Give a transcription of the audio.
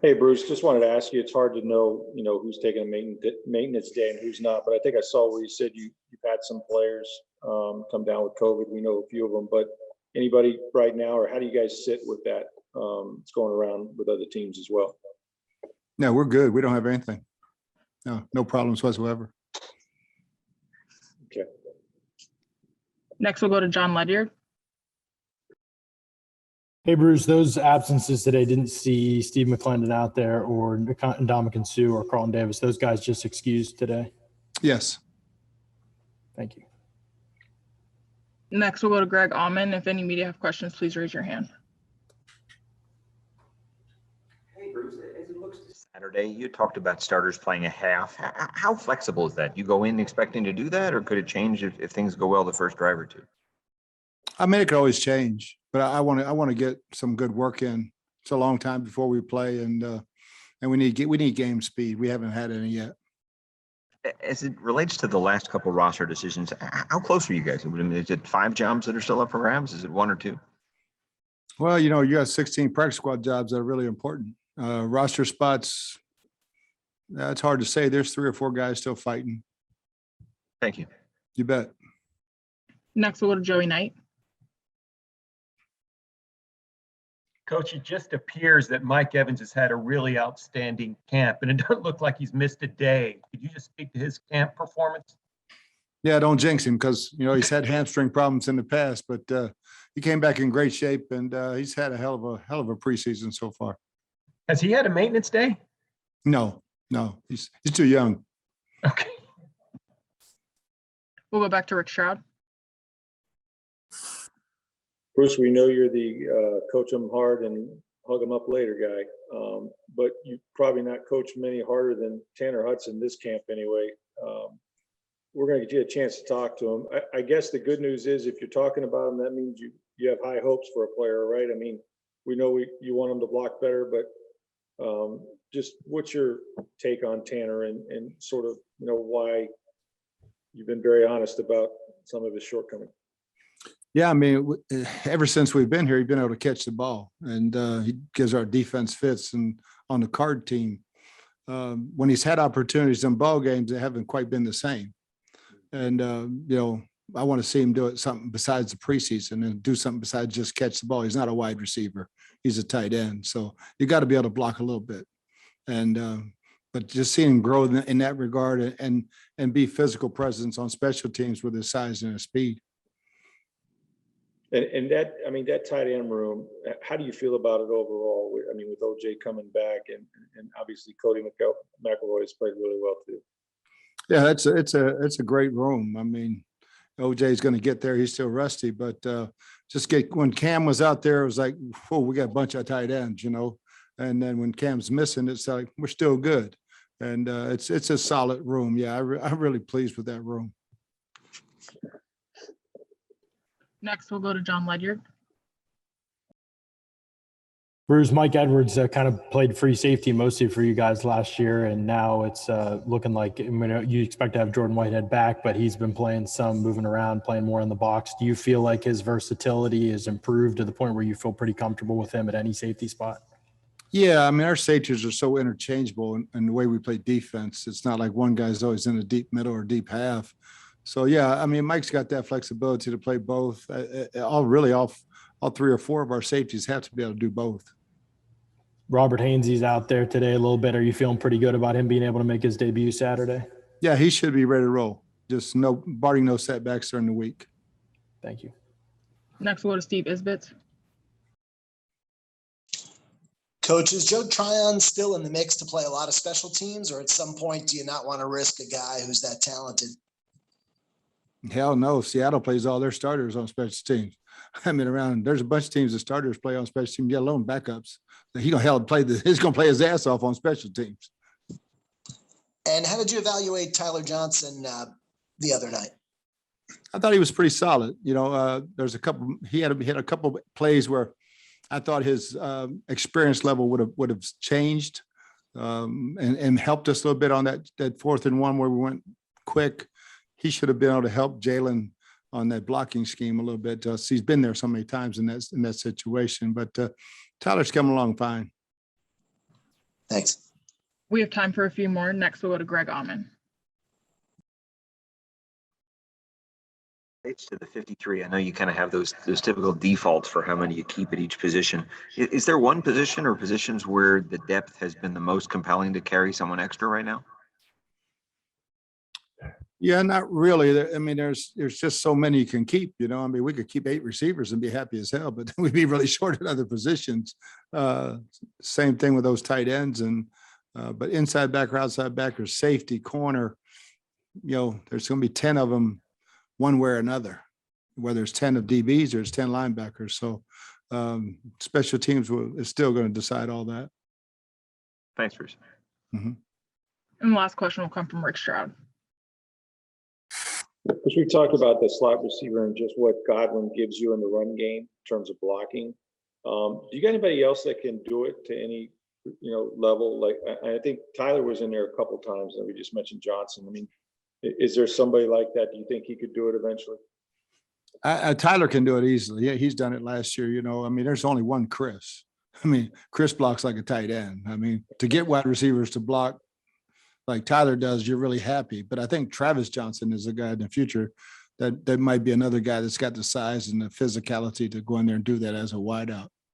Hey, Bruce, just wanted to ask you, it's hard to know, who's taking a maintenance day and who's not, but I think I saw where you said you've had some players come down with COVID. We know a few of them, but anybody right now, or how do you guys sit with that? It's going around with other teams as well. No, we're good. We don't have anything. No problems whatsoever. Okay. Next, we'll go to John Ledyard. Hey, Bruce, those absences today, didn't see Steve McClendon out there or Ndamukong Suh or Carlton Davis. Those guys just excused today? Yes. Thank you. Next, we'll go to Greg Allman. If any media have questions, please raise your hand. Hey, Bruce, as it looks this Saturday, you talked about starters playing a half. How flexible is that? You go in expecting to do that, or could it change if things go well the first drive or two? I mean, it could always change, but I want to get some good work in. It's a long time before we play, and we need game speed. We haven't had any yet. As it relates to the last couple roster decisions, how close are you guys? I mean, is it 5 jobs that are still up for grabs? Is it 1 or 2? Well, you got 16 practice squad jobs that are really important. Roster spots, it's hard to say. There's 3 or 4 guys still fighting. Thank you. You bet. Next, we'll go to Joey Knight. Coach, it just appears that Mike Evans has had a really outstanding camp, and it doesn't look like he's missed a day. Could you just speak to his camp performance? Yeah, don't jinx him because, he's had hamstring problems in the past, but he came back in great shape, and he's had a hell of a preseason so far. Has he had a maintenance day? No, he's too young. Okay. We'll go back to Rick Stroud. Bruce, we know you're the coach them hard and hug them up later guy, but you probably not coach many harder than Tanner Hudson this camp anyway. We're going to get you a chance to talk to him. I guess the good news is if you're talking about him, that means you have high hopes for a player, right? I mean, we know you want him to block better, but just what's your take on Tanner and sort of, why you've been very honest about some of his shortcomings? Yeah, I mean, ever since we've been here, he's been able to catch the ball, and he gives our defense fits. And on the card team, when he's had opportunities in ball games, they haven't quite been the same. And I want to see him do something besides the preseason and do something besides just catch the ball. He's not a wide receiver; he's a tight end. So you got to be able to block a little bit. And but just seeing him grow in that regard and be physical presence on special teams with his size and his speed. And that, I mean, that tight end room, how do you feel about it overall? I mean, with OJ coming back and obviously Cody McElroy has played really well too. Yeah, it's a great room. I mean, OJ is going to get there. He's still rusty, but when Cam was out there, it was like, whoa, we got a bunch of tight ends, And then when Cam's missing, it's like we're still good. And it's a solid room. Yeah, I'm really pleased with that room. Next, we'll go to John Ledyard. Bruce, Mike Edwards kind of played free safety mostly for you guys last year, and now it's looking like you expect to have Jordan Whitehead back, but he's been playing some, moving around, playing more in the box. Do you feel like his versatility is improved to the point where you feel pretty comfortable with him at any safety spot? Yeah, I mean, our safeties are so interchangeable in the way we play defense. It's not like one guy's always in the deep middle or deep half. So, yeah, I mean, Mike's got that flexibility to play both. All 3 or 4 of our safeties have to be able to do both. Robert Hainsey's out there today a little bit. Are you feeling pretty good about him being able to make his debut Saturday? Yeah, he should be ready to roll. Just barring no setbacks during the week. Thank you. Next, we'll go to Steve Isbitz. Coach, is Joe Tryon still in the mix to play a lot of special teams, or at some point do you not want to risk a guy who's that talented? Hell no. Seattle plays all their starters on special teams. I mean, there's a bunch of teams that starters play on special teams, let alone backups. He's gonna play his ass off on special teams. And how did you evaluate Tyler Johnson the other night? I thought he was pretty solid. There's he had a couple plays where I thought his experience level would have changed and helped us a little bit on that 4th and 1 where we went quick. He should have been able to help Jalen on that blocking scheme a little bit. He's been there so many times in that situation, but Tyler's coming along fine. Thanks. We have time for a few more. Next, we'll go to Greg Auman. It's to the 53. I know you kind of have those typical defaults for how many you keep at each position. Is there one position or positions where the depth has been the most compelling to carry someone extra right now? Yeah, not really. I mean, there's just so many you can keep, you know. I mean, we could keep 8 receivers and be happy as hell, but we'd be really short at other positions. Same thing with those tight ends but inside back or outside back or safety, corner, you know, there's going to be 10 of them one way or another, whether it's 10 of DBs or it's 10 linebackers. So special teams is still going to decide all that. Thanks, Bruce. Mm-hmm. And the last question will come from Rick Stroud. Because we talked about the slot receiver and just what Godwin gives you in the run game in terms of blocking. Do you got anybody else that can do it to any, level? Like I think Tyler was in there a couple of times, and we just mentioned Johnson. I mean, is there somebody like that? Do you think he could do it eventually? Tyler can do it easily. Yeah, he's done it last year. I mean, there's only one Chris. I mean, Chris blocks like a tight end. I mean, to get wide receivers to block like Tyler does, you're really happy. But I think Travis Johnson is a guy in the future that might be another guy that's got the size and the physicality to go in there and do that as a wideout.